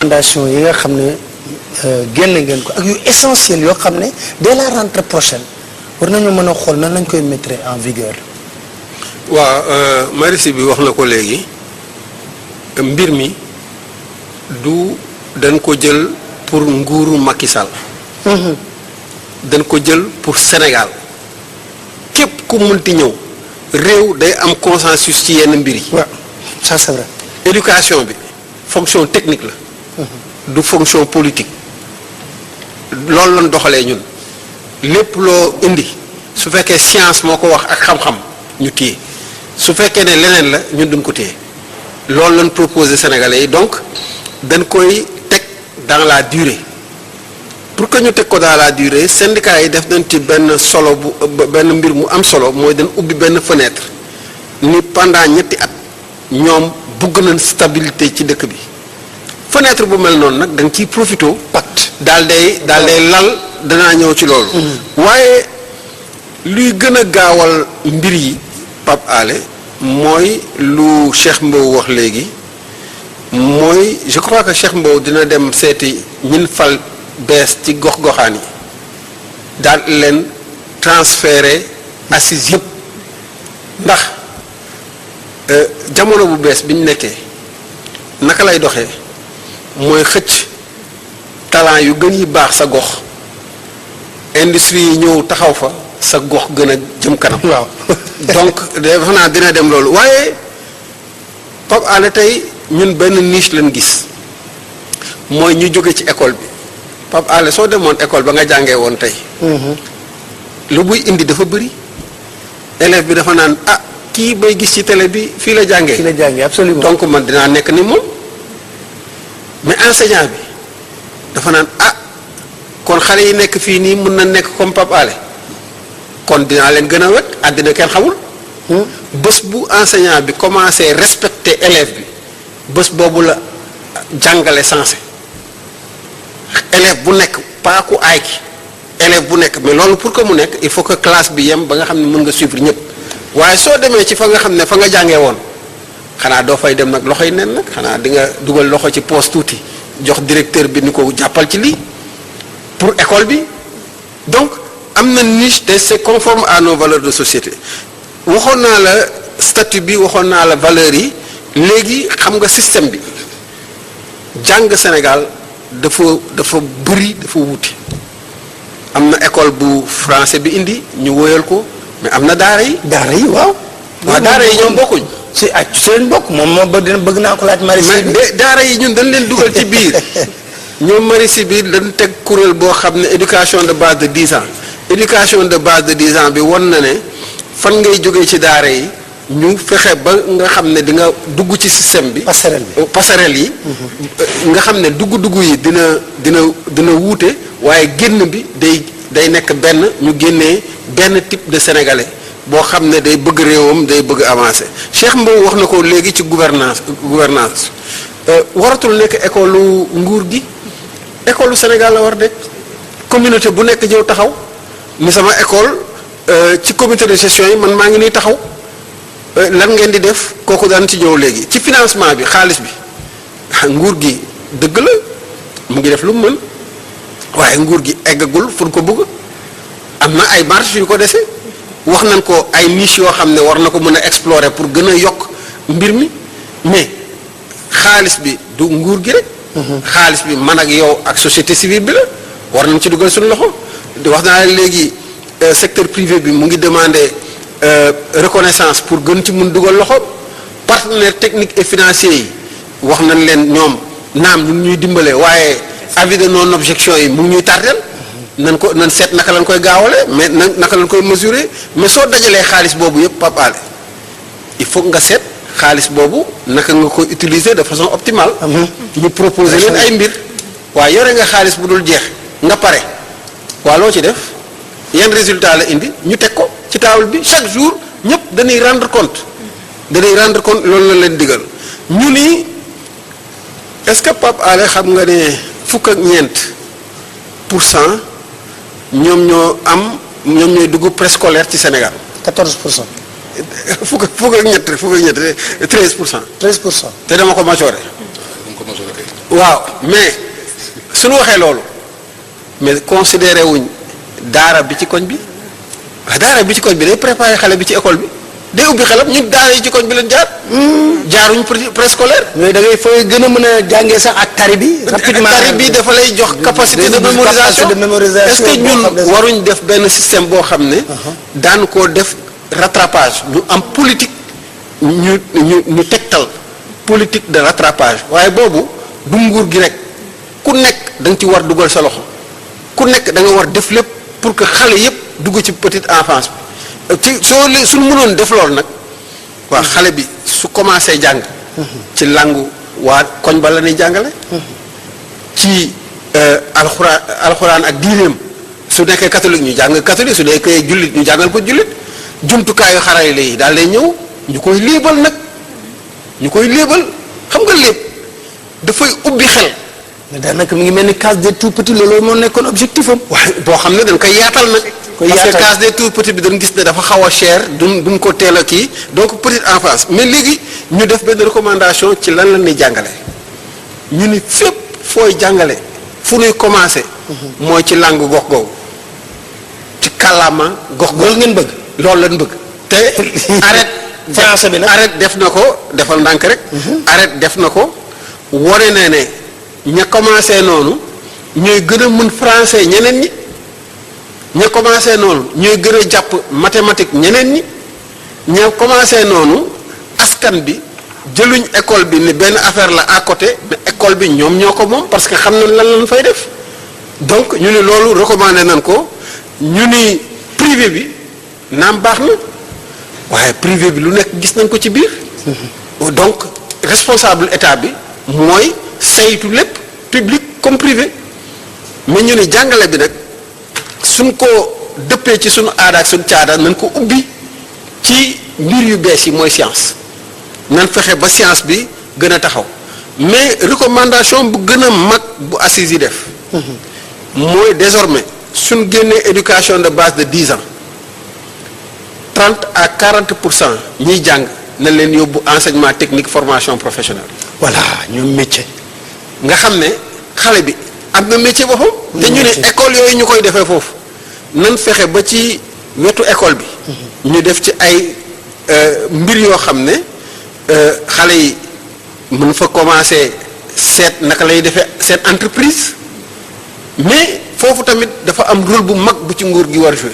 fondation yi nga xam ne génn ngeen ko ak yu essentiel yoo xam ne dès la rentrée prochaine war nañu mën a xool nan lañ koy mettre en vigueur. waaw Maristes bi wax na ko léegi mbir mi du dañ ko jël pour nguuru Macky Sall. dañ ko jël pour Sénégal képp ku munti ñëw réew day am consensus ci yenn mbir yi. waaw ça c'est vrai. éducation bi fonction technique la. du fonction politique. loolu lañ doxalee ñun lépp loo indi su fekkee science moo ko wax ak xam-xam ñu téye su fekkee ne leneen la ñun duñ ko téye loolu lañ proposé Sénégalais yi donc dañ koy teg dans la durée pour que ñu teg ko dans la durée syndicat yi def nañ ci benn solo bu benn mbir mu am solo mooy dañ ubbi benn fenêtre ni pendant ñetti at ñoom bugg nañ stabilité ci dëkk bi fenêtre bu mel noonu nag da nga ciy profité pacte daal day lal danaa ñëw ci loolu. waaye luy gën a gaawal mbir yi Pape Alé mooy lu Cheikh Mbow wax léegi mooy je crois que Cheikh Mbow dina dem seeti ñin fal bees ci gox-goxaan yi daal leen transféré assises yëpp ndax jamono bu bees bi ñu nekkee naka lay doxee mooy xëcc talent yu gën yi baax sa gox industrie yi ñëw taxaw fa sa gox gën a jëm kanam. waaw donc defe naa dina dem loolu waaye Pape Alé tey ñun benn niche lañ gis mooy ñu jóge ci école bi Pape Alé soo demoon école ba nga jàngee woon tey. lu buy indi dafa bëri élève bi dafa naan ah kii bay gis ci télé bi fii la jàngee. fii la jàngee absolument. donc man dinaa nekk ni moom mais enseignant bi dafa naan ah kon xale yi nekk fii nii mën na nekk comme Pape Alé kon dinaa leen gën a wet àddina kenn xamul. bés bu enseignant bi commencé respecter élève bi bés boobu la jàngale sensé élève bu nekk pas ku aay ki élève bu nekk mais loolu pour que mu nekk il faut que classe bi yem ba nga xam ne mën nga suivre ñëpp waaye soo demee ci fa nga xam ne fa nga jàngee woon xanaa doo fay dem nag loxoy nen nag xanaa di nga dugal loxo ci poste tuuti jox directeur bi ni ko jàppal ci lii pour école bi donc am na niche te c'est conforme à nos valeurs de société waxoon naa la statut bi waxoon naa la valeurs yi léegi xam nga système bi jàng Sénégal dafa bëri dafa wuti am na école bu français bi indi ñu woyal ko mais am na daara yi. daara yi waaw. waaw daara yi ñoom bokkuñ. si ay seen bokk moom moo bëgg naa ko laaj Maristes bi. mais daara yi ñun dañ leen dugal ci biir ñoom Maristes bi dañ teg kuréel boo xam ne éducation de base de 10 ans éducation de base de 10 ans bi won na ne fan ngay jógee ci daara yi ñu fexe ba nga xam ne di nga dugg ci système bi. passerelle yi. nga xam ne dugg yi dina wuute waaye génn bi day nekk benn ñu génnee benn type de sénégalais boo xam ne day bëgg réewam day bëgg avancer Cheikh Mbow wax na ko léegi ci gouvernance waratul nekk école nguur gi école Sénégal la war de communauté bu nekk ñëw taxaw ni sama école ci comité de gestion yi man maa ngi nii taxaw lan ngeen di def kooku daan ci ñëw léegi ci financement bi xaalis bi nguur gi dëgg la mu ngi def lu mu mën waaye nguur gi eggagul fu ko bëgg am na ay marge yu ko dese wax nañ ko ay niche yoo xam ne war na ko mën a explorer pour gën a yokk mbir mi mais xaalis bi du nguur gi rek. xaalis bi man ak yow ak société civile bi la war nañ ci dugal suñu loxo di wax naa léegi secteur privé bi mu ngi demander reconnaissance pour gën ci mun dugal loxo partenaires techniques et financiers yi wax nañ leen ñoom naam ñu ngi ñuy dimbale waaye avis de non objection yi mu ngi ñuy tardel nan seet naka lañ koy gaawale mais naka lañ koy mesurer mais soo dajalee xaalis boobu yëpp Pape Alé il faut nga seet xaalis boobu naka nga koy utiliser de façon optimale. ñu proposer leen ay mbir waaye yore nga xaalis bu dul jeex nga pare waa loo ci def yan résultat la indi ñu teg ko ci table bi chaque jour ñëpp dañuy rendre compte loolu la leen digal ñu ni est-ce que Pape Alé xam nga ne 4% ñoom ñooy dugg préscolaire ci Sénégal. 14%. fukk ak ñett 13%. 13%. te dama ko majoré. waaw mais suñu waxee loolu mais considéré wuñ daara bi ci koñ bi waaw daara bi ci koñ bi day préparer xale bi ci école bi day ubbi xelam ñun daara yi ci koñ bi leen jaar. jaaruñ préscolaire. mais da ngay fooy gën a mën a jàngee sax ak tari bi. rapidement tari bi dafa lay jox capacité de mémorisation est-ce que ñun waruñ def benn système boo xam ne. daan koo def rattrapage ñu am politique ñu tegtal politique de rattrapage waaye boobu du nguur gi rek ku nekk da nga ci war dugal sa loxo ku nekk da nga war def lépp pour que xale yépp dugg ci petite enfance bi ci suñu mënoon def loolu nag waa xale bi su commencé jàng ci waa koñ ba la ñuy jàngale ci alxuraan ak diineem su nekkee catholique ñu jàng catholique su nekkee jullit ñu jàngal ko jullit jumtukaayu xarale yi daal lay ñëw ñu koy léebal nag ñu koy léebal xam nga léeb dafay ubbi xel. mais daanaka mi ngi mel ni case des tout petits loolu moo nekkoon objectif am. waaye boo xam ne dañ koy yaatal nag. parce que case des tout petits bi dañ gis ne dafa xaw a cher duñ ko teel a kii donc petite enfance mais léegi ñu def benn recommandation ci lan la ñuy jàngale. ñu ni fépp fooy jàngale fu ñuy commencé. mooy ci langue gox googu ci kàllaama gox googu. loolu ngeen bëgg. loolu lañ bëgg te arrête français bi nag arrête def na ko defal ndànk rek. arrête def na ko wane na ne ña commencé noonu ñooy gën a mën français ñeneen ñi ña commencé noonu ñooy gën a jàpp mathématique ñeneen ñi ña commencé noonu askan bi jëluñ école bi ni benn affaire la à côté mais école bi ñoom ñoo ko moom parce que xam nañ lan lañ fay def donc ñu ni loolu recommandé nañ ko ñu ni privé bi naam baax na waaye privé bi lu nekk gis nañ ko ci biir donc responsable état bi mooy saytu lépp public comme privé mais ñu ne jàngale bi nag suñ ko dëppee ci suñu aada ak suñu caada nañ ko ubbi ci mbir yu bees yi mooy science nan fexe ba science bi gën a taxaw mais recommandation bu gën a mag bu assises yi def mooy désormais suñ génnee éducation de base de 10 ans 30 à 40% ñiy jàng na leen yóbbu enseignement technique formation professionnelle. voilà ñoom métier. nga xam ne xale bi am na métier boppam. te ñu ne école yooyu ñu koy defee foofu nan fexe ba ci wetu école bi. ñu def ci ay mbir yoo xam ne xale yi mën fa commencer seet naka lay defee seet entreprise mais foofu tamit dafa am rôle bu mag bu ci nguur gi war a jouer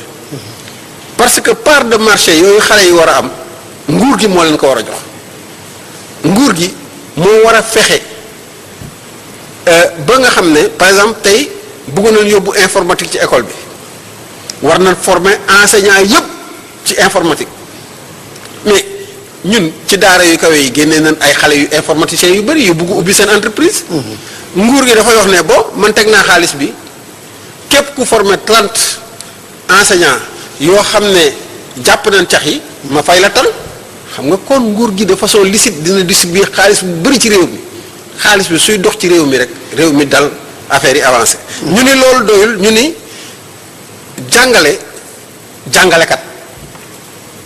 parce que part de marché yooyu xale yi war a am nguur gi moo leen ko war a jox nguur gi moo war a fexe ba nga xam ne par exemple tey bëgg nañ yóbbu informatique ci école bi war nañ former enseignants yépp ci informatique mais ñun ci daara yu kawe yi génnee nañ ay xale yu informaticiens yu bari yu bëgg ubbi seen entreprise. nguur gi dafay wax ne bon man teg naa xaalis bi képp ku former 30 enseignants yoo xam ne jàpp nañ cax yi ma fay la tal xam nga kon nguur gi de façon licite dina distribuer xaalis bu bari ci réew mi xaalis bi suy dox ci réew mi rek réew mi dal affaire yi avancé. ñu ni loolu doyul ñu ni jàngalekat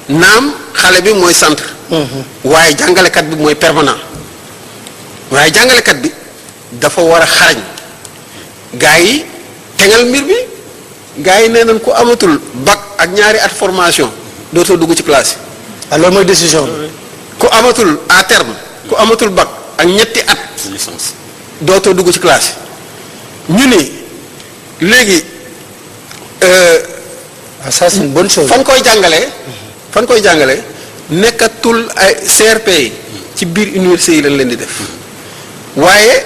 naam xale bi mooy centre. waaye jàngalekat bi mooy permanent waaye jàngalekat bi dafa war a xarañ gaa yi tegal mbir bi gaa yi nee nañ ko amatul bac ak ñaari at formation dootoo dugg ci classe yi. alors mooy décision bi. ku amatul à terme ku amatul bac ak ñetti at. licence dootoo dugg ci classe yi ñu ni léegi. ça c'est une bonne chose. fan koy jàngalee nekkatul ay CRP yi ci biir université yi lañ leen di def waaye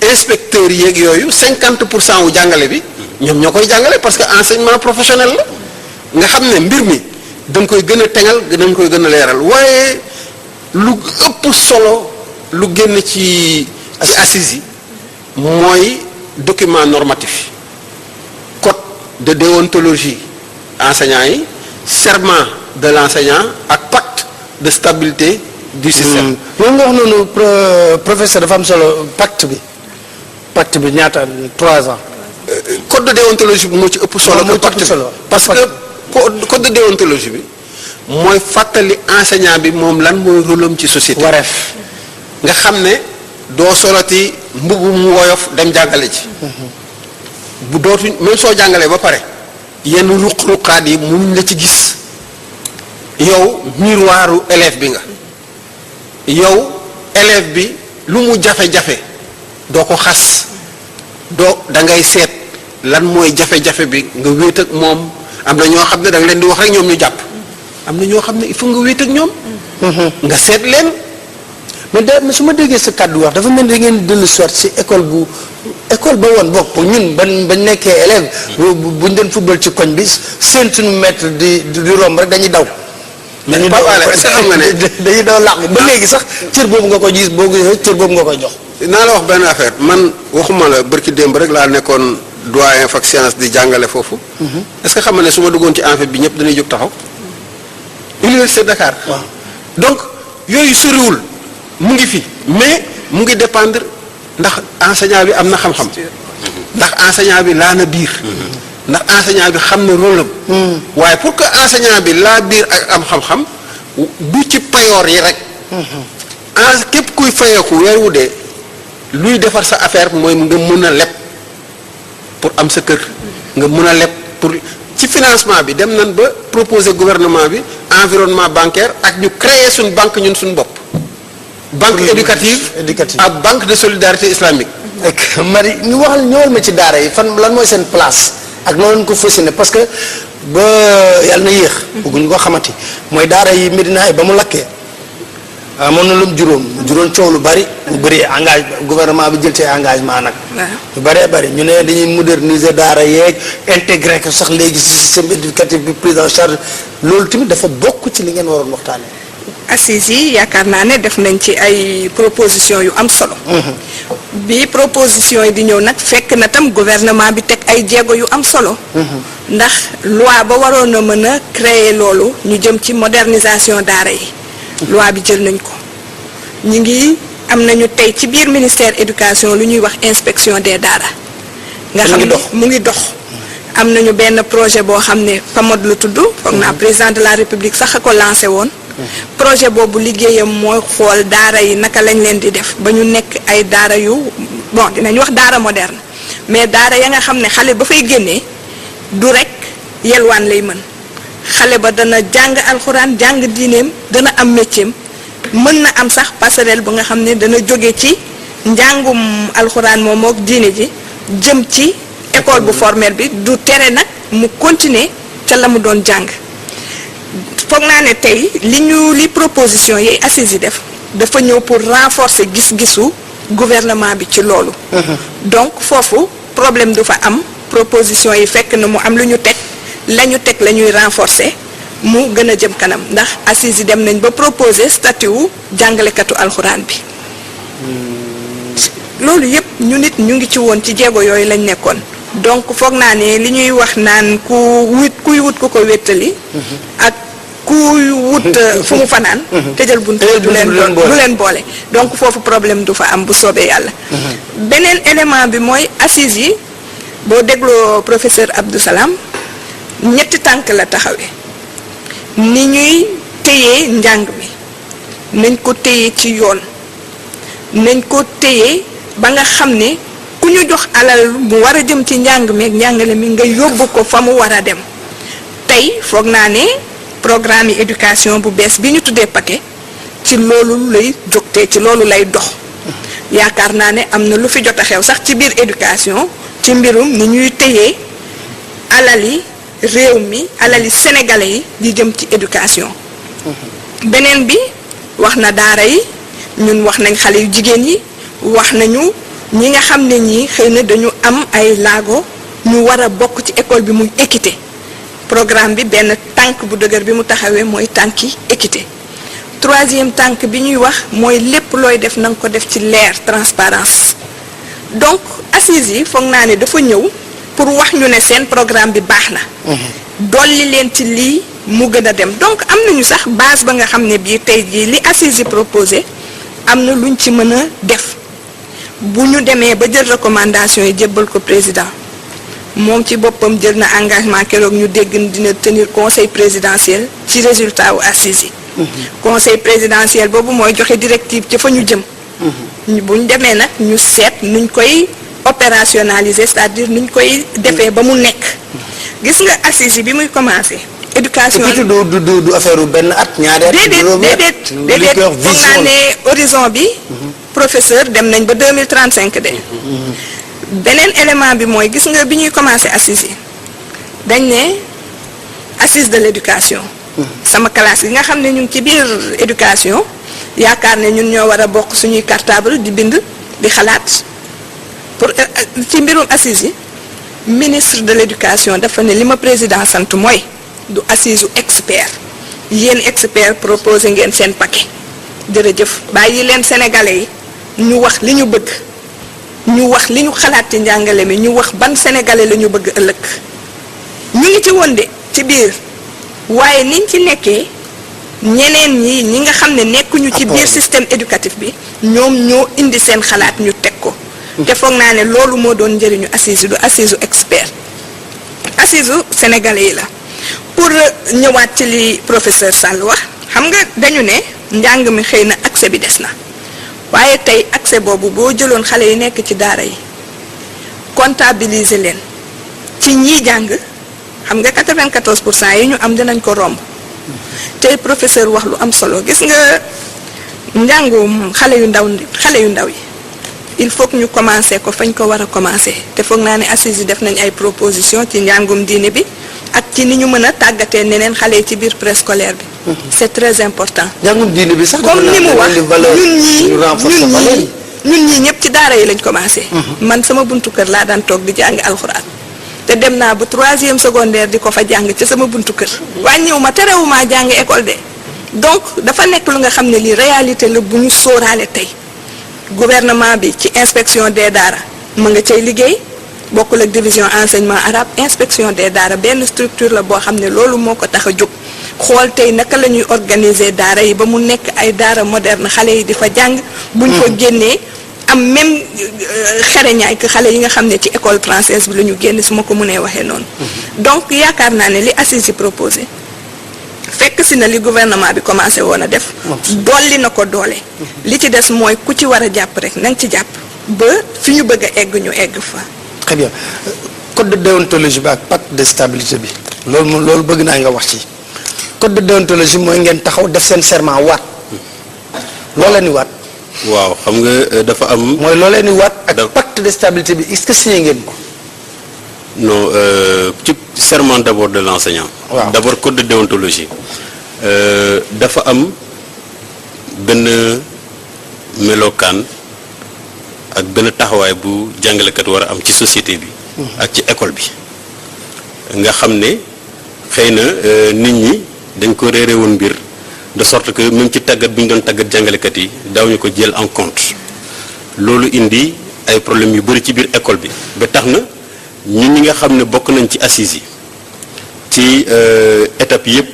inspecteurs yeeg yooyu 50% wu jàngale bi ñoom ñoo koy jàngale parce que enseignement professionnel la nga xam ne mbir mi dañ koy gën a tegal dañ koy gën a leeral waaye lu ëpp solo lu génn ci assises yi mooy document normatif code de déontologie enseignants yi serment de l'enseignant ak pacte de stabilité du système. loolu nga wax noonu professeur dafa am solo pacte bi ñaata 3 ans. code de déontologie bi moo ci ëpp solo. moo ci ëpp solo parce que code de déontologie bi mooy fàttali enseignant bi moom lan mooy rôle am ci société. wareef nga xam ne doo solati mbubu mu woyof dem jàngale ci bu dootuñ même soo jàngalee ba pare yenn ruq-ruqaat yi mënuñ la ci gis yow miroiru élève bi nga yow élève bi lu mu jafe-jafe doo ko xas da ngay seet lan mooy jafe-jafe bi nga wéet ak moom am na ñoo xam ne da nga leen di wax rek ñoom ñu jàpp am na ñoo xam ne il faut nga wéet ak ñoom nga seet leen. mais su ma déggee sa kàddu wax dafa mel ni da ngeen dellu soit si école ba woon bokk ñun bañ nekkee élève buñ doon football ci koñ bi seen suñu maître di romb rek dañuy daw. dañuy daw est-ce que xam nga ne dañuy daw làqu ba léegi sax cër boobu nga koy gis boo gisee cër boobu nga koy jox. naa la wax benn affaire man waxuma la bërki démb rek laa nekkoon doyen fac science di jàngale foofu. est-ce que xam nga ne su ma duggoon ci amphithéâtre bi ñëpp dañuy jóg taxaw. Université Dakar. waaw donc yooyu soriwul. mu ngi fi mais mu ngi dépendre ndax enseignant bi am na xam-xam ndax enseignant bi laa na biir ndax enseignant bi xam na rôle am waaye pour que enseignant bi laa biir ak am xam-xam du ci payoor yi rek képp kuy fayeeku weer wu dee luy defar sa affaire mooy nga mën a leb pour am sa kër nga mën a leb pour ci financement bi dem nañ ba proposer gouvernement bi environnement bancaire ak ñu créer suñ banque ñun suñ bopp banque éducative ak banque de solidarité islamique. Marie ñu ñëwal ma ci daara yi fan lan mooy seen place ak noonu ko fas yéene parce que ba yàlla na yéex. bëgguñu ko xamati mooy daara yi Medina yi ba mu lakkee amoon na lu mu juróon coow lu bari mu bëri gouvernement bi jël ci engagement nag. lu bëree bëri ñu ne dañuy moderniser daara yeeg intégrer ko sax léegi ci système éducatif bi prise en charge loolu tamit dafa bokk ci li ngeen waroon waxtaanee. assises yi yaakaar naa ne def nañ ci ay proposition yu am solo. bi proposition yi di ñëw nag fekk na tam gouvernement bi teg ay jéego yu am solo. ndax loi ba waroon a mën a créer loolu ñu jëm ci modernisation daara yi. loi bi jël nañ ko ñu ngi am nañu tey ci biir ministère éducation lu ñuy wax inspection des daara. nga xam ne mu ngi dox. am nañu benn projet boo xam ne PAMOD la tudd. foog naa président de la république sax a ko lancé woon. projet boobu liggéeyam mooy xool daara yi naka lañ leen di def ba ñu nekk ay daara yu bon dinañ wax daara moderne mais daara ya nga xam ne xale ba fay génnee du rek yelwaan lay mën xale ba dana jàng alxuraan jàng diineem dana am métier mën na am sax passerelle bu nga xam ne dana jóge ci njàngum alxuraan moom ak diine ji jëm ci école bu formelle bi du tere nag mu continuer ca la mu doon jàng. foog naa ne tey li proposition yi assises yi def dafa ñëw pour renforcer gis-gisu gouvernement bi ci loolu. donc foofu problème du fa am proposition yi fekk na mu am lu ñu teg la ñu teg la ñuy renforcer mu gën a jëm kanam ndax assises yi dem nañ ba proposer statut wu jàngalekatu alxuraan bi. loolu yépp ñu nit ñu ngi ci woon ci jéego yooyu lañ nekkoon. donc foog naa ne li ñuy wax naan kuy wut ku ko wéttali. ak kuy wut fu mu fanaan. tëjal buntu du leen boole. donc foofu problème du fa am bu soobee yàlla. beneen élément bi mooy assises yi boo dégloo professeur Abdou Salam ñetti tànk la taxawee ni ñuy téye njàng mi nañ ko téye ci yoon nañ ko téye ba nga xam ne. ku ñu jox alal mu war a jëm ci njàng mi ak njàngale mi nga yóbbu ko fa mu war a dem tey foog naa ne programme yi éducation bu bees bi ñu tuddee paquet ci loolu lay jógtee ci loolu lay dox yaakaar naa ne am na lu fi jot a xew sax ci biir éducation ci mbirum ni ñuy téyee alali réew mi alali sénégalais yi di jëm ci éducation. beneen bi wax na daara yi ñun wax nañ xale yu jigéen yi wax nañu. ñi nga xam ne ñii xëy na dañu am ay laago ñu war a bokk ci école bi muy équité programme bi benn tànk bu dëgër bi mu taxawee mooy tànki équité troisième tànk bi ñuy wax mooy lépp looy def na nga ko def ci leer transparence donc assises yi foog naa ne dafa ñëw pour wax ñu ne seen programme bi baax na dolli leen ci lii mu gën a dem donc am nañu sax base ba nga xam ne bii tey jii li assises yi proposé am na luñ ci mën a def bu ñu demee ba jël recommandation yi jébbal ko président moom ci boppam jël na engagement keroog ñu dégg dina tenir conseil présidentiel ci résultat wu assises yi. conseil présidentiel boobu mooy joxe directive ci fa ñu jëm. buñ demee nag ñu seet nuñ koy opérationnaliser c'est-à-dire nuñ koy defee ba mu nekk gis nga assise yi bi muy commencé. éducation du affaire benn at ñaari at. déedéet foog naa ne horizon bi. professeur dem nañ ba 2035 de. beneen élément bi mooy gis nga bi ñuy commencé assise yi dañ ne assise de l'éducation. sama classe yi nga xam ne ñu ngi ci biir éducation yaakaar ne ñun ñoo war a bokk suñuy cartable di bind di xalaat pour ci mbirum assise yi ministre de l'éducation dafa ne li ma président sant mooy du assise u expert yéen expert proposé ngeen seen paquet jërëjëf bàyyi leen sénégalais yi ñu wax li ñu bëgg ñu wax li ñu xalaat ci njàngale mi ñu wax ban sénégalais la ñu bëgg ëllëg ñu ngi ci woon de ci biir waaye niñ ci nekkee ñeneen ñi nga xam ne nekkuñu ci biir système éducatif bi ñoom ñoo indi seen xalaat ñu teg ko te foog naa ne loolu moo doon njëriñu assise du assise expert assise sénégalais yi la pour ñëwaat ci li professeur Sall wax xam nga dañu ne njàng mi xëy na accès bi des na waaye tey accès boobu boo jëloon xale yi nekk ci daara yi comptabiliser leen ci ñiy jàng xam nga 94% yi ñu am dinañ ko romb tey professeur wax lu am solo gis nga njàngum xale yu ndaw yi il faut que ñu commencer ko fañ ko war a commencer te foog naa ne assises yi def nañ ay proposition ci njàngum diine bi ak ci ni ñu mën a tàggatee neneen xale yi ci biir préscolaire bi. c'est très important. njàngum diine bi sax comme ni mu wax ñun ñii ñëpp ci daara yi lañ commencé. man sama buntu kër laa daan toog di jàng alxuraan te dem naa ba 3e secondaire di ko fa jàng ci sama buntu kër. wàññiw ma terewuma jàng école de donc dafa nekk lu nga xam ne lii réalité la bu ñu sóoraale tey gouvernement bi ci inspection des daara ma nga cay liggéey. bokkul ak division enseignement arabe inspection des daara benn structure la boo xam ne loolu moo ko tax a jóg xool tey naka la ñuy organiser daara yi ba mu nekk ay daara moderne xale yi di fa jàng. buñ ko génnee am même xereñaay que xale yi nga xam ne ci école française bi la ñu génn su ma ko mënee waxee noonu. donc yaakaar naa ne li assises yi proposé fekk si na li gouvernement bi commencé woon a def. dolli na ko doole. li ci des mooy ku ci war a jàpp rek na nga ci jàpp ba fi ñu bëgg a egg ñu egg fa. très bien code de déontologie bi ak pacte de stabilité bi loolu bëgg naa nga wax ci code de déontologie mooy ngeen taxaw def seen serment waat loo leen di waat. waaw xam nga dafa am. mooy loo leen di waat ak pacte de stabilité bi est-ce que signé ngeen ko. non ci serment d'abord de l'enseignant. waaw d'abord code de déontologie dafa am benn melokaan. ak benn taxawaay bu jàngalekat war a am ci société bi. ak ci école bi. nga xam ne xëy na nit ñi dañ ko réere woon mbir de sorte que même ci tàggat bi ñu doon tàggat jàngalekat yi daawuñu ko jël en compte loolu indi ay problèmes yu bari ci biir école bi ba tax na ñun ñi nga xam ne bokk nañ ci assises yi ci étape yépp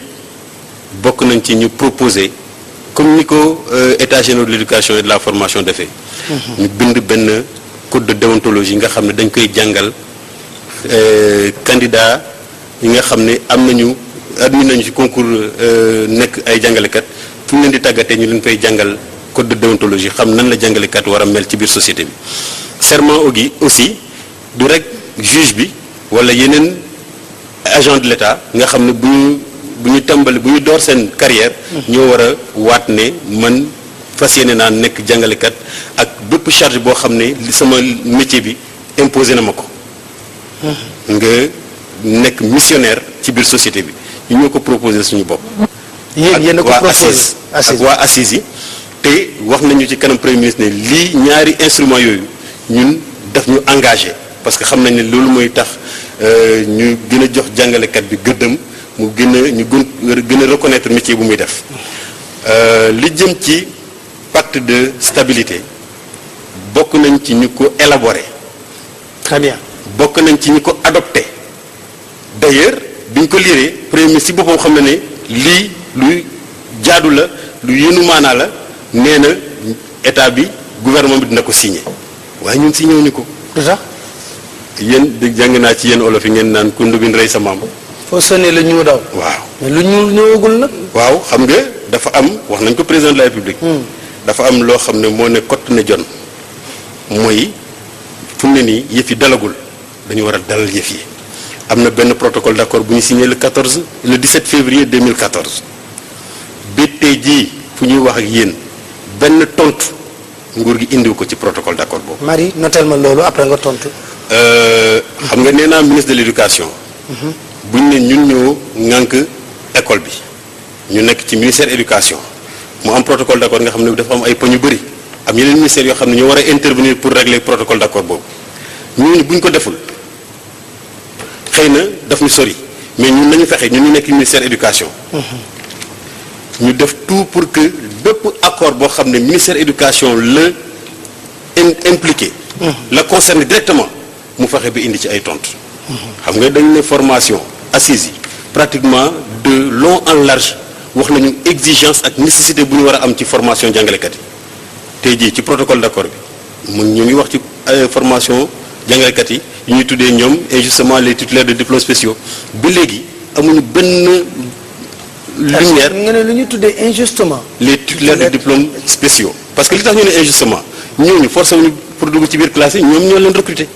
bokk nañ ci ñu proposer comme ni ko état général de l'éducation et de la formation defee. ñu bind benn code de déontologie nga xam ne dañ koy jàngal candidat yi nga xam ne am nañu admis nañu ci concours nekk ay jàngalekat fu ñu leen di tàggatee ñu leen fay jàngal code de déontologie xam nan la jàngalekat war a mel ci biir société bi. serment gi aussi du rek juge bi wala yeneen agent de l'État nga xam ne bu ñu tàmbali bu ñu door seen carrière ñoo war a waat ne man fas yéene naa nekk jàngalekat ak bépp charge boo xam ne sama métier bi imposé na ma ko nga nekk missionnaire ci biir société bi ñu ñoo ko proposé suñu bopp yéen a ko proposé ak waa assises yi te wax nañu ci kanam premier ministre ne lii ñaari instrument yooyu ñun daf ñu engagé parce que xam nañ ne loolu mooy tax ñu gën a jox jàngalekat bi gëddam mu gën a reconnaître métier bu muy def li jëm ci pacte de stabilité bokk nañ ci ñu ko élaboré. très bien bokk nañ ci ñu ko adopté d'ailleurs biñ ko liiree premier ministre ci boppam xam na ne lii luy jaadu la lu yéenu maanaa la nee na état bi gouvernement bi dina ko signé waaye ñun signé wuñu ko. lu tax yéen di jàng naa ci yéen olof yi ngeen naan ku ndubin rey sa maam. foo sonnee la ñu daw. waaw mais lu ñu ñëwagul nag. waaw xam nga dafa am wax nañ ko président de la république. dafa am loo xam ne moo ne kott ne jon mooy fu mu ne nii yëf yi dalagul dañu war a dalal yëf yi. am na benn protocole d'accord bu ñu signé le 17 février 2014 ba tey jii fu ñuy wax ak yéen benn tontu nguur gi indiw ko ci protocole d'accord boobu. Marie notel ma loolu après nga tontu. xam nga nee naa ministre de l'éducation. bu ñu ne ñun ñoo ŋànk école bi ñu nekk ci ministère éducation mu am protocole d'accord nga xam ne dafa am ay poñ yu bëri am yeneen ministères yoo xam ne ñoo war a intervenir pour régler protocole d'accord boobu ñooñu bu ñu ko deful xëy na daf ñu sori mais ñun nañu fexe ñun ñu nekk ministère éducation. ñu def tout pour que bépp accord boo xam ne ministère éducation la impliqué. la concerné directement mu fexe bi indi ci ay tontu. xam nga dañ ne formation assise yi pratiquement de long en large wax nañu exigence ak nécessité bu ñu war a am ci formation jàngalekat yi tey jii ci protocole d'accord bi mu ñu ngi wax ci formation jàngalekat yi yu ñuy tuddee ñoom injustement les titulaires de diplômes spéciaux ba léegi amuñu benn lumière nga ne lu ñu tuddee injustement. les titulaires de diplômes spéciaux parce que li tax ñu ne injustement ñooñu forcé wuñu pour dugg ci biir classe yi ñoom ñoo leen recruter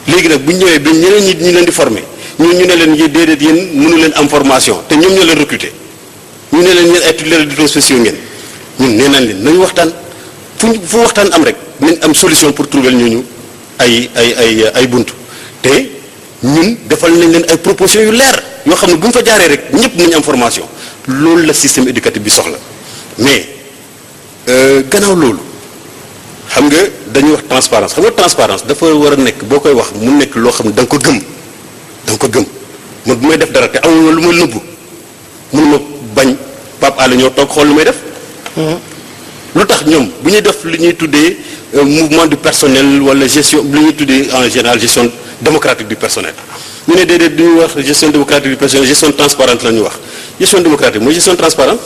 léegi nag bu ñu ñëwee ba ñeneen ñi ñu leen di former ñu ne leen yéen déedéet yéen mënu leen am formation te ñoom ñoo leen recruter ñu ne leen yéen ay titulaires de diplômes spéciaux ngeen ñun nee nañ leen nañu waxtaan fu waxtaan am rek nañ am solution pour trouver ñooñu ay buntu te ñun defal nañ leen ay propositions yu leer yoo xam ne bu ñu fa jaaree rek ñëpp nañu am formation loolu la système éducatif bi soxla mais gannaaw loolu xam nga dañuy wax transparence xam nga transparence dafa war a nekk boo koy wax mu nekk loo xam ne da nga ko gëm man bu may def dara te amul lu ma nëbbu mënu ma bañ Pape Alé ñoo toog xool lu may def. lu tax ñoom bu ñuy def li ñuy tuddee mouvement du personnel wala gestion li ñuy tuddee en général gestion démocratique du personnel ñu ne déedéet du ñuy wax gestion démocratique du personnel gestion transparente la ñuy wax gestion démocratique mooy gestion transparente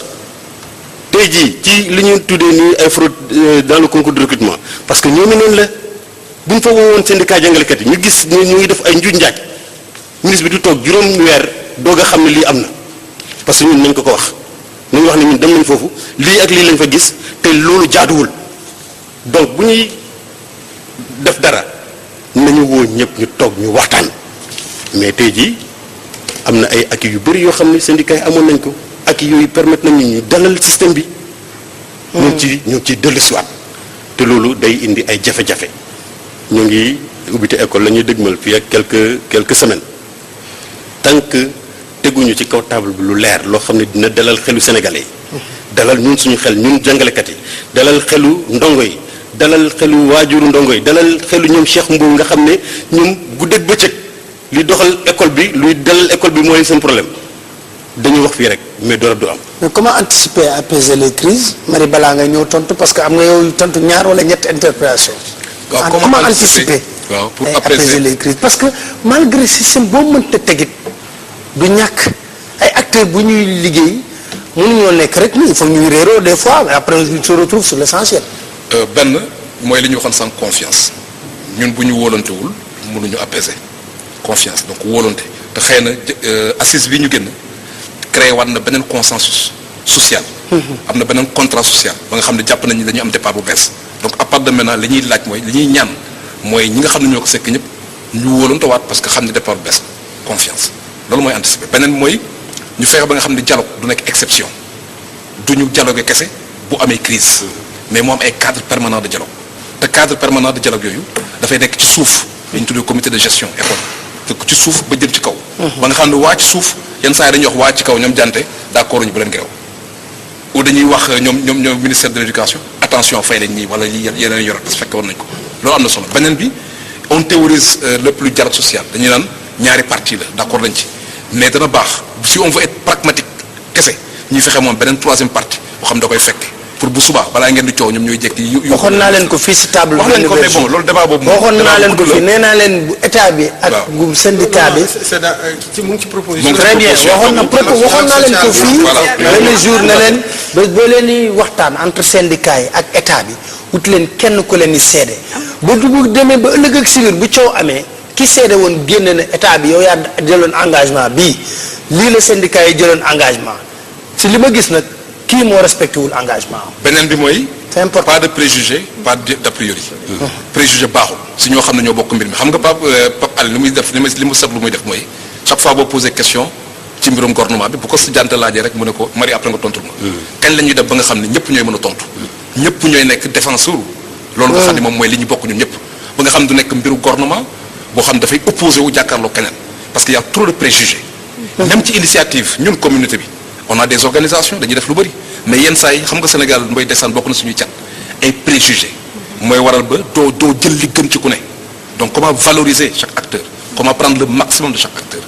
tey jii ci li ñuy tuddee nii ay fraude dans le concours de recrutement parce que ñooñu noonu la bu ñu fa woowoon syndicat jàngalekat yi ñu gis ñu ngi def ay njuuj njaaj ministre bi du toog juróom weer doog a xam ne lii am na parce que ñun nañ ko wax nañu wax ne ñun dem nañ foofu lii ak lii lañ fa gis te loolu jaaduwul donc bu ñuy def dara nañu woo ñëpp ñu toog ñu waxtaan mais tey jii am na ay acquis yu bëri yoo xam ne syndicat yi amoon nañ ko acquis yooyu permettre nañu ñu dalal système bi. ñu ngi ciy dellusiwaat te loolu day indi ay jafe-jafe ñu ngi ubbite école la ñuy dëgmal fii ak quelques semaines tant que teguñu ci kaw table bi lu leer loo xam ne dina dalal xelu sénégalais yi. dalal ñun suñu xel ñun jàngalekat yi dalal xelu ndongo yi dalal xelu waajuru ndongo yi dalal xelu ñoom Cheikh Mbow nga xam ne ñoom guddeeg bëccëg li doxal école bi luy dalal école bi mooy seen problème dañuy wax fii rek mais dara du am. mais comment anticiper apaiser les crises Marie balaa ngay ñëw tontu parce que am nga yow tontu ñaar wala ñetti interpellation. waaw comment anticiper waaw pour apaiser les crises parce que malgré système boo mënta tegit du ñàkk ay acteurs bu ñuy liggéey. mënuñoo nekk rek nii il faut ñuy réeroo des fois mais après on se retrouve sur l'essentiel. benn mooy li ñu waxoon sans confiance ñun bu ñu wóolantewul mënuñu apaiser confiance donc wóolante te xëy na assise bi ñu génn créé waat na beneen consensus social. am na beneen contrat social ba nga xam ne jàpp nañu dañu am départ bu bees donc à partir de maintenant li ñuy laaj mooy li ñuy ñaan mooy ñi nga xam ne ñoo ko sekk ñëpp ñu wóolantewaat parce que xam ne départ bu bees confiance loolu mooy anticiper beneen mooy. ñu fexe ba nga xam ne dialogue du nekk exception du ñu dialogue kese bu amee crise mais moo am ay cadre permanent de dialogue te cadre permanent de dialogue yooyu dafay nekk ci suuf li ñu tuddee comité de gestion école te ci suuf ba jëm ci kaw. ba nga xam ne waa ci suuf yenn saa yi dañuy wax waa ci kaw ñoom jante d'accord ñu bu leen grève ou dañuy wax ñoom ministère de l'éducation attention fay leen ñii wala yeneen yor parce que fekk war nañ ko loolu am na solo beneen bi on théorise lépp lu dialogue social dañuy naan ñaari partie la d'accord lañ ci mais dana baax si on veut être pragmatique kese ñuy fexe moom beneen troisième partie boo xam da koy fekk pour bu subaa balaa ngeen di coow ñoom ñooy jekk yi. waxoon naa leen ko fii si table. wax leen ko mais bon loolu débat boobu. waxoon naa leen ko fii nee naa leen bu état bi. ak bu syndicat bi. mu ngi ci proposition. très bien waxoon naa leen ko fii. benn jour ne leen boo leen di waxtaan entre syndicat yi ak état bi wut leen kenn ku leen di seede ba bu demee ba ëllëg ak si biir bu coow amee ki seede woon génne na état bi yow yaa jëloon engagement bii lii la syndicat yi jëloon engagement si li ma gis nag kii moo respecté wul engagement am. beneen bi mooy c'est important. pas de préjugé pas d'a priori. préjugé baaxul si ñoo xam ne ñoo bokk mbir mi xam nga Pape Alé li muy def li mu seetlu muy def mooy chaque fois boo posé question ci mbirum gouvernement bi bu ko si jante laajee rek mu ne ko Marie après nga tontul ma. kañ la ñuy def ba nga xam ne ñëpp ñooy mën a tontu. ñëpp ñooy nekk défenseur loolu nga xam ne moom mooy li ñu bokk ñun ñëpp ba nga xam ne du nekk mbiru gouvernement boo xam ne dafay opposé wu jàkkaarloo keneen parce que y a trop de préjugés. même ci initiative ñun communauté bi on a des organisations dañuy def lu bëri mais yenn saa yi xam nga Sénégal mbay desaan bokk na suñuy cat ay préjugés mooy waral ba doo jël li gën ci ku ne donc comment valoriser chaque acteur comment prendre le maximum de chaque acteur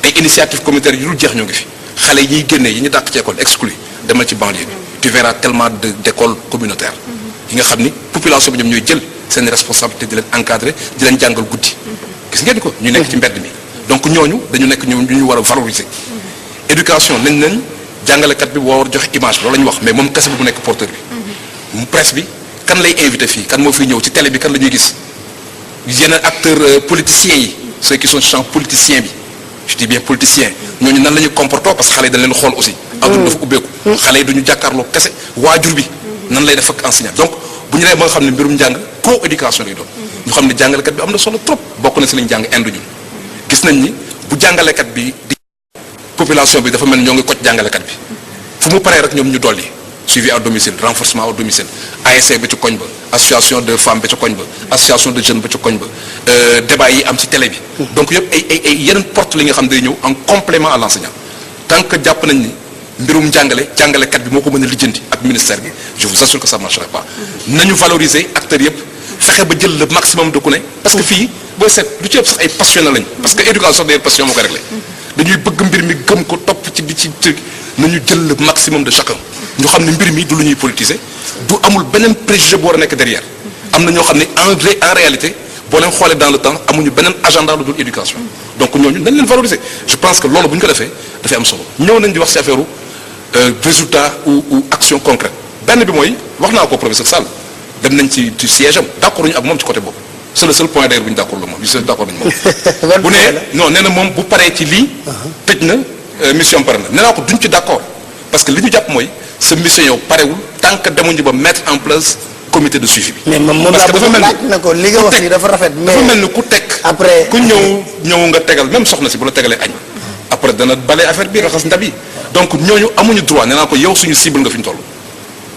ay initiative communautaire yu dul jeex ñoo ngi fi xale yiy génnee yi ñu dàq ci école exclu demal ci banlieue bi tu verras tellement d'écoles communautaires yi nga xam ni population bi ñoom ñooy jël seen responsabilité di leen encadrer di leen jàngal guddi gis ngeen ko ñu nekk ci mbedd mi donc ñooñu dañu nekk ñu war a valoriser éducation nañ jàngalekat bi war joxe image bi loolu la ñu wax mais moom kese bi bu nekk porteur bi presse bi kan lay invité fii kan moo fiy ñëw ci télé bi kan la ñuy gis yeneen acteurs politiciens yi ceux qui sont champ politicien bi je dis bien politicien ñooñu nan la ñuy comporter parce que xale yi dañ leen xool aussi adduna dafa ubbeeku xale yi duñu jàkkaarloo kese waajur bi nan lay def ak enseignant donc bu ñu nee ba nga xam ne mbirum njàng co-éducation lay doon ñu xam ne jàngalekat bi am na solo trop bokk na si lañu jàng inde ñun gis nañ ni bu jàngalekat bi di population bi dafa mel ñoo ngi koj jàngalekat bi fu mu paree rek ñoom ñu dolli suivi à domicile renforcement au domicile ASC ba ci koñ ba association de femmes ba ci koñ ba association de jeunes ba ci koñ ba débat yi am ci télé bi donc yëpp ay yeneen porte li nga xam day ñëw en complément à l'enseignant tant que jàpp nañ ni mbirum jàngalekat bi moo ko mën a lijjanti ak ministère bi je vous assure que ça marchera pas nañu valoriser acteurs yëpp fexe ba jël le maximum de ku ne parce que fii booy seet lu ci ëpp sax ay passionné lañ parce que éducation des passion moo ko réglé dañuy bëgg mbir mi gëm ko topp ci di ci nañu jël le maximum de chacun ñu xam ne mbir mi du lu ñuy politiser du amul beneen préjugé bu war a nekk derrière am na ñoo xam ne en réalité boo leen xoolee dans le temps amuñu beneen agenda lu dul éducation donc ñooñu nañ leen valoriser je pense que loolu bu ñu ko defee dafay am solo ñëw nañ di wax ci affaire résultat ou action concrète benn bi mooy wax naa ko professeur Sall dem nañ ci siège am d'accord ñu ak moom ci côté boobu c'est le seul point d'ailleurs bu ñu d'accord la moom je sais d'accord nañu moom bu nee non nee na moom bu paree ci lii tëj na mission pare na nee naa ko duñ ci d'accord parce que li ñu jàpp mooy sa mission yow parewul tant que demuñu ba mettre en place comité de suivi bi. mais moom parce que dafa mel ni na ko li nga wax ni dafa rafet. mais dafa mel ni ku teg. après ku ñëw nga tegal même soxna si bu la tegalee añ. après dana bale affaire bi raxas ndab yi donc ñooñu amuñu droit nee naa ko yow suñu cible nga fi ñu toll.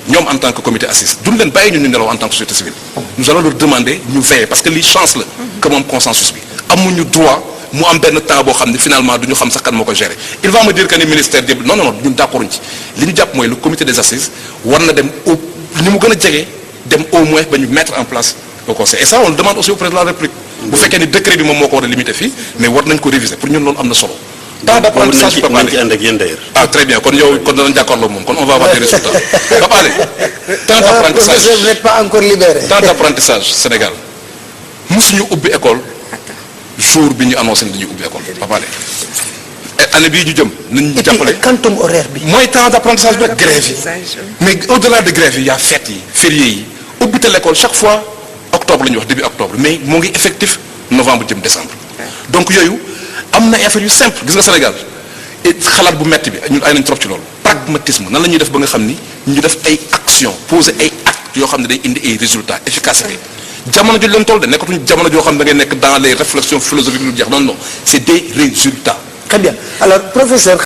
ñoom en tant que comité assise duñ leen bàyyi ñu nelaw en tant que société civile. nous allons leur demander ñu veiller parce que lii chance la. que moom consensus bi amuñu droit. mu am benn temps boo xam ne finalement du ñu xam sax kan moo ko gérer il va me dire que ni ministère bi non ñun d'accord ci li ñu jàpp mooy le comité des assises war na dem au ni mu gën a jege dem au moins ba ñu mettre en place le conseil et ça on le demande aussi au président de la République bu fekkee ni décret bi moom moo ko war a limiter fii mais war nañ ko réviser pour ñun loolu am na solo temps d'apprentissage Pape Alé ànd ak yéen d'ailleurs. ah très bien kon yow kon danañ jàkkaarloo moom kon on va avoir des résultats Pape Alé temps d'apprentissage professeur, vous n'êtes pas encore libéré. temps d'apprentissage Sénégal musuñu ubbi école jour bi ñu annoncé ne dañuy ubbi école Pape Alé année bii ñu jëm nañ et jàppale puis quantum horaire bi. mooy temps d'apprentissage bi rek grève yi mais au-delà de grève yi y a fête yi férié yi ubbite l'école chaque fois octobre la ñuy wax début octobre mais moo ngi effectif novembre jëm décembre donc yooyu am na affaire yu simple gis nga Sénégal et xalaat bu metti bi ñun ay nañ trop ci loolu pragmatisme nan la ñuy def ba nga xam ni ñu def ay action poser ay actes yoo xam ne day indi ay résultats efficacité jamono jooju leen toll de nekkatuñu jamono joo xam ne da ngay nekk dans les réflexions philosophiques lu jeex non c'est des résultats. Très bien alors professeur.